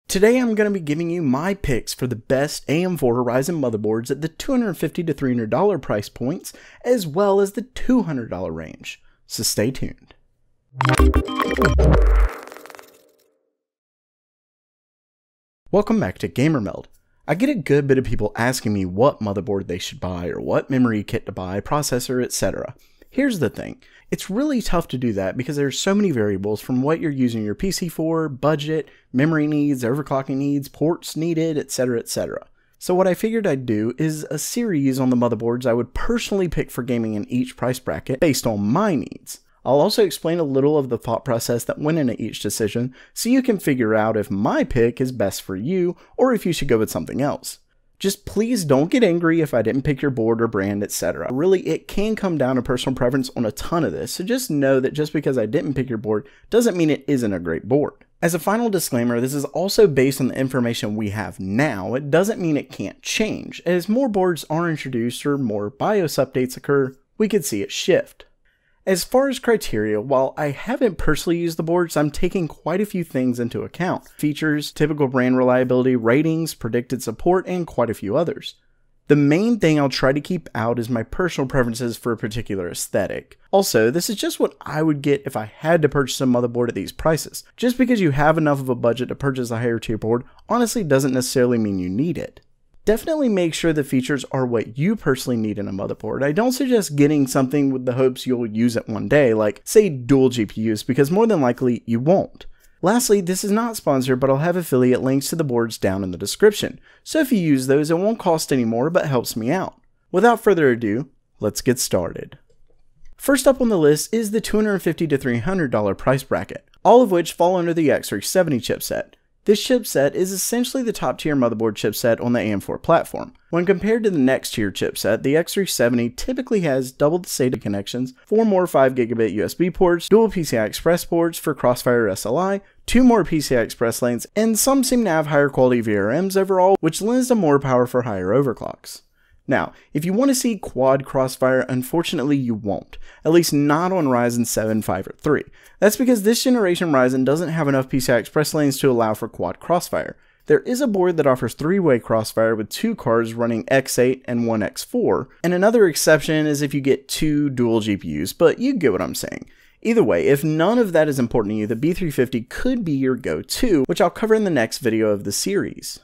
Today I'm going to be giving you my picks for the best AM4 Ryzen motherboards at the $250 to $300 price points, as well as the $200 range, so stay tuned. Welcome back to GamerMeld. I get a good bit of people asking me what motherboard they should buy or what memory kit to buy, processor, etc. Here's the thing, it's really tough to do that because there's so many variables from what you're using your PC for, budget, memory needs, overclocking needs, ports needed, etc, etc. So what I figured I'd do is a series on the motherboards I would personally pick for gaming in each price bracket based on my needs. I'll also explain a little of the thought process that went into each decision so you can figure out if my pick is best for you or if you should go with something else. Just please don't get angry if I didn't pick your board or brand, etc. Really, it can come down to personal preference on a ton of this, so just know that just because I didn't pick your board doesn't mean it isn't a great board. As a final disclaimer, this is also based on the information we have now. It doesn't mean it can't change. As more boards are introduced or more BIOS updates occur, we could see it shift. As far as criteria, while I haven't personally used the boards, I'm taking quite a few things into account. Features, typical brand reliability, ratings, predicted support, and quite a few others. The main thing I'll try to keep out is my personal preferences for a particular aesthetic. Also, this is just what I would get if I had to purchase a motherboard at these prices. Just because you have enough of a budget to purchase a higher tier board honestly doesn't necessarily mean you need it. Definitely make sure the features are what you personally need in a motherboard. I don't suggest getting something with the hopes you'll use it one day, like say dual GPUs, because more than likely you won't. Lastly, this is not sponsored, but I'll have affiliate links to the boards down in the description, so if you use those it won't cost any more but helps me out. Without further ado, let's get started. First up on the list is the $250 to $300 price bracket, all of which fall under the X370 chipset. This chipset is essentially the top tier motherboard chipset on the AM4 platform. When compared to the next tier chipset, the X370 typically has double the SATA connections, 4 more 5GB USB ports, dual PCI Express ports for Crossfire SLI, 2 more PCI Express lanes, and some seem to have higher quality VRMs overall, which lends to more power for higher overclocks. Now, if you want to see quad Crossfire, unfortunately you won't, at least not on Ryzen 7, 5, or 3. That's because this generation Ryzen doesn't have enough PCI Express lanes to allow for quad Crossfire. There is a board that offers 3-way Crossfire with 2 cards running X8 and 1 X4, and another exception is if you get 2 dual GPUs, but you get what I'm saying. Either way, if none of that is important to you, the B350 could be your go-to, which I'll cover in the next video of the series.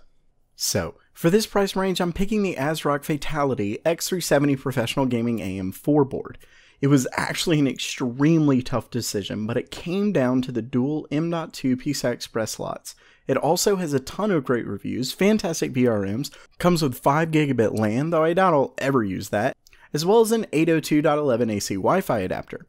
So, for this price range, I'm picking the ASRock Fatality X370 Professional Gaming AM4 board. It was actually an extremely tough decision, but it came down to the dual M.2 PCI Express slots. It also has a ton of great reviews, fantastic VRMs, comes with 5GB LAN, though I doubt I'll ever use that, as well as an 802.11 AC Wi-Fi adapter.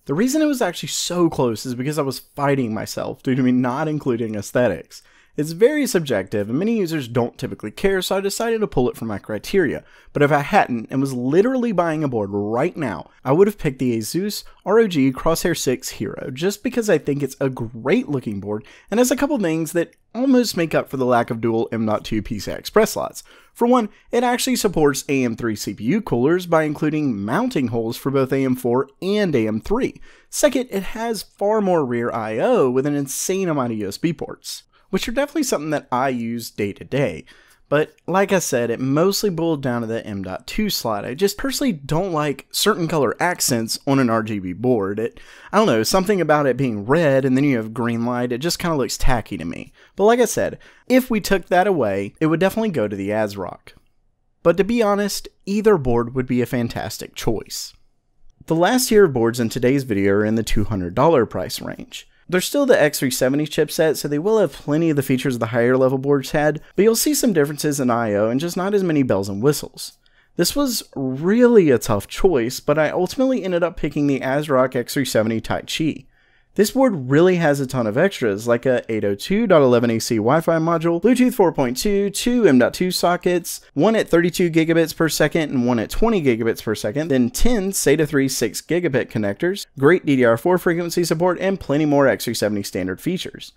The reason it was actually so close is because I was fighting myself due to me not including aesthetics. It's very subjective and many users don't typically care, so I decided to pull it from my criteria. But if I hadn't and was literally buying a board right now, I would have picked the Asus ROG Crosshair 6 Hero just because I think it's a great looking board and has a couple things that almost make up for the lack of dual M.2 PCI Express slots. For one, it actually supports AM3 CPU coolers by including mounting holes for both AM4 and AM3. Second, it has far more rear I/O with an insane amount of USB ports, which are definitely something that I use day to day. But like I said, it mostly boiled down to the M.2 slot. I just personally don't like certain color accents on an RGB board. I don't know, something about it being red and then you have green light, it just kind of looks tacky to me. But like I said, if we took that away, it would definitely go to the ASRock. But to be honest, either board would be a fantastic choice. The last tier of boards in today's video are in the $200 price range. They're still the X370 chipset, so they will have plenty of the features the higher level boards had, but you'll see some differences in I/O and just not as many bells and whistles. This was really a tough choice, but I ultimately ended up picking the ASRock X370 Taichi. This board really has a ton of extras, like a 802.11 AC Wi-Fi module, Bluetooth 4.2, 2 M.2 sockets, one at 32 gigabits per second and one at 20 gigabits per second, then 10 SATA 3 6 gigabit connectors, great DDR4 frequency support, and plenty more X370 standard features.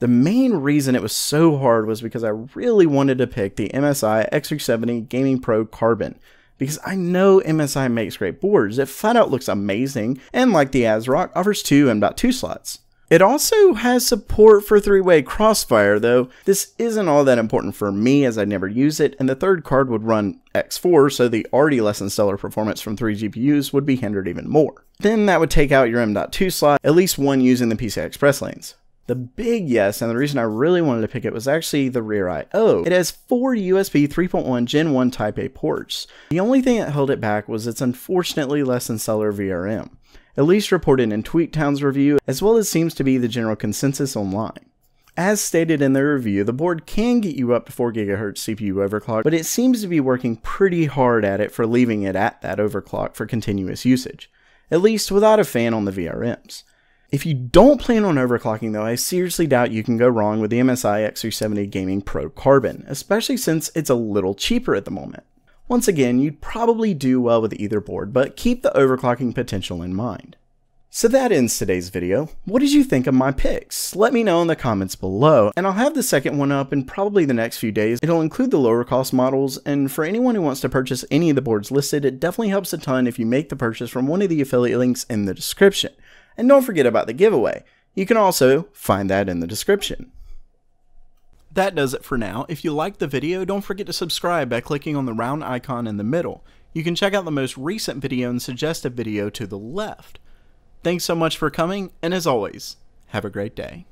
The main reason it was so hard was because I really wanted to pick the MSI X370 Gaming Pro Carbon, because I know MSI makes great boards. It flat out looks amazing, and like the ASRock, offers 2 M.2 slots. It also has support for 3-way crossfire, though this isn't all that important for me as I never use it, and the third card would run X4, so the already less than stellar performance from 3 GPUs would be hindered even more. Then that would take out your M.2 slot, at least one using the PCI Express lanes. The big yes, and the reason I really wanted to pick it was actually the rear I/O. It has 4 USB 3.1 Gen 1 Type A ports. The only thing that held it back was its unfortunately less than stellar VRM. At least reported in TweetTown's review, as well as seems to be the general consensus online. As stated in their review, the board can get you up to 4 GHz CPU overclock, but it seems to be working pretty hard at it for leaving it at that overclock for continuous usage, at least without a fan on the VRMs. If you don't plan on overclocking though, I seriously doubt you can go wrong with the MSI X370 Gaming Pro Carbon, especially since it's a little cheaper at the moment. Once again, you'd probably do well with either board, but keep the overclocking potential in mind. So that ends today's video. What did you think of my picks? Let me know in the comments below, and I'll have the second one up in probably the next few days. It'll include the lower cost models, and for anyone who wants to purchase any of the boards listed, it definitely helps a ton if you make the purchase from one of the affiliate links in the description. And don't forget about the giveaway. You can also find that in the description. That does it for now. If you liked the video, don't forget to subscribe by clicking on the round icon in the middle. You can check out the most recent video and suggested video to the left. Thanks so much for coming, and as always, have a great day.